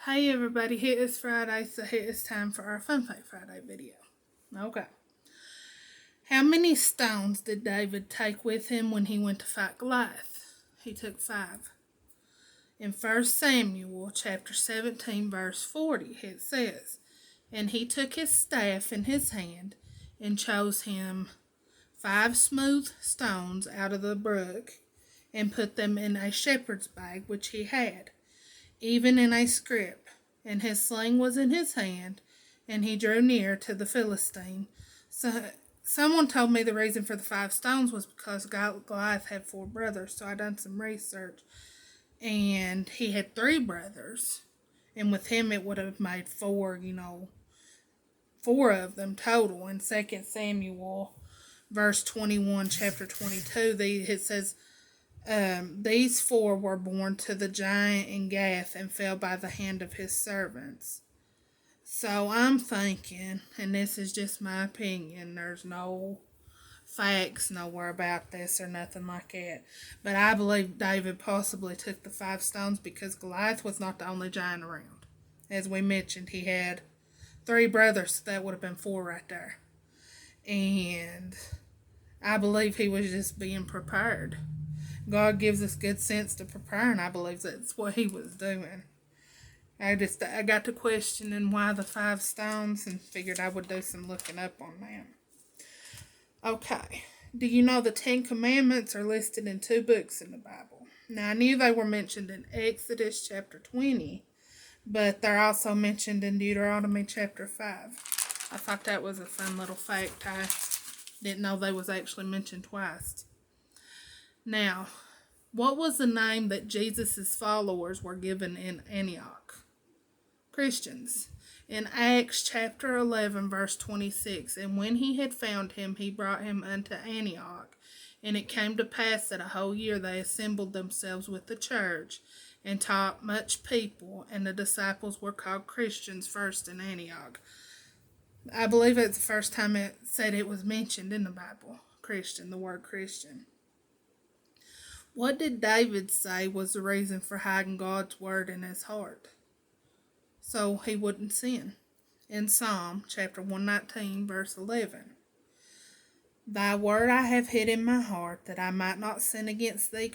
Hey everybody, it is Friday, so it is time for our Fun Fact Friday video. Okay. How many stones did David take with him when he went to fight Goliath? He took 5. In 1 Samuel chapter 17 verse 40 it says, "And he took his staff in his hand and chose him 5 smooth stones out of the brook and put them in a shepherd's bag which he had, even in a scrip, and his sling was in his hand, and he drew near to the Philistine." So someone told me the reason for the 5 stones was because Goliath had 4 brothers, so I done some research, and he had 3 brothers, and with him it would have made 4, 4 of them total. In 2 Samuel verse 21, chapter 22, it says, "These 4 were born to the giant in Gath and fell by the hand of his servants." So I'm thinking, and this is just my opinion, there's no facts nowhere about this or nothing like that, but I believe David possibly took the 5 stones because Goliath was not the only giant around. As we mentioned, he had 3 brothers, so that would have been 4 right there. And I believe he was just being prepared. God gives us good sense to prepare, and I believe that's what he was doing. I got to questioning why the 5 stones and figured I would do some looking up on that. Okay, do you know the 10 Commandments are listed in 2 books in the Bible? Now, I knew they were mentioned in Exodus chapter 20, but they're also mentioned in Deuteronomy chapter 5. I thought that was a fun little fact. I didn't know they was actually mentioned twice. Now, what was the name that Jesus' followers were given in Antioch? Christians. In Acts chapter 11 verse 26, "And when he had found him, he brought him unto Antioch. And it came to pass that a whole year they assembled themselves with the church, and taught much people, and the disciples were called Christians first in Antioch." I believe it's the first time it said it was mentioned in the Bible. Christian, the word Christian. What did David say was the reason for hiding God's word in his heart? So he wouldn't sin. In Psalm chapter 119 verse 11, "Thy word I have hid in my heart, that I might not sin against thee."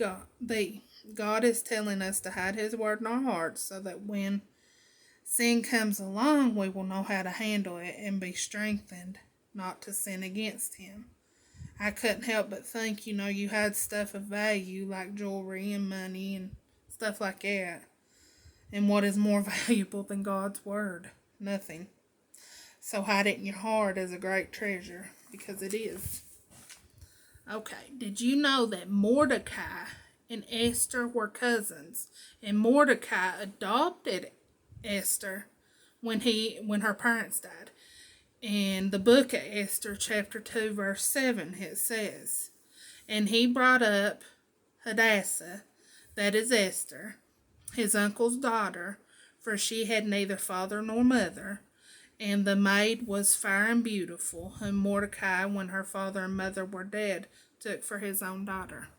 God is telling us to hide his word in our hearts so that when sin comes along, we will know how to handle it and be strengthened not to sin against him. I couldn't help but think, you had stuff of value like jewelry and money and stuff like that. And what is more valuable than God's word? Nothing. So hide it in your heart as a great treasure, because it is. Okay, did you know that Mordecai and Esther were cousins? And Mordecai adopted Esther when her parents died. In the book of Esther, chapter 2, verse 7, it says, "And he brought up Hadassah, that is Esther, his uncle's daughter, for she had neither father nor mother, and the maid was fair and beautiful, whom Mordecai, when her father and mother were dead, took for his own daughter."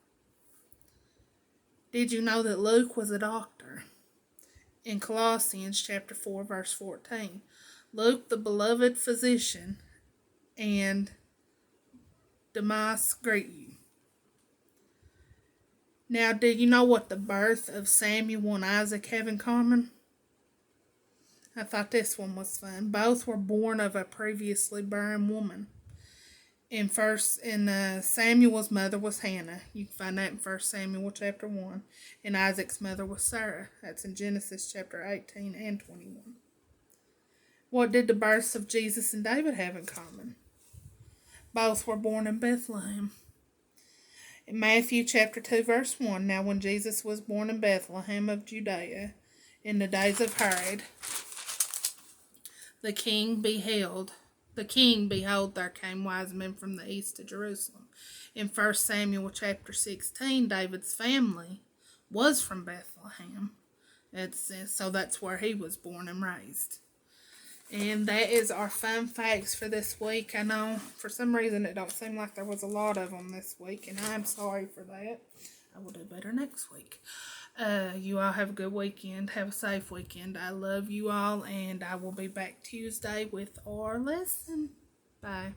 Did you know that Luke was a doctor? In Colossians chapter 4, verse 14, "Luke, the beloved physician, and Demas greet you." Now, do you know what the birth of Samuel and Isaac have in common? I thought this one was fun. Both were born of a previously barren woman. Samuel's mother was Hannah. You can find that in 1 Samuel chapter 1. And Isaac's mother was Sarah. That's in Genesis chapter 18 and 21. What did the births of Jesus and David have in common? Both were born in Bethlehem. In Matthew chapter 2 verse 1, "Now when Jesus was born in Bethlehem of Judea, in the days of Herod, the king, behold, there came wise men from the east to Jerusalem." In 1 Samuel chapter 16, David's family was from Bethlehem. So that's where he was born and raised. And that is our fun facts for this week. I know for some reason it don't seem like there was a lot of them this week, and I'm sorry for that. I will do better next week. You all have a good weekend. Have a safe weekend. I love you all, and I will be back Tuesday with our lesson. Bye.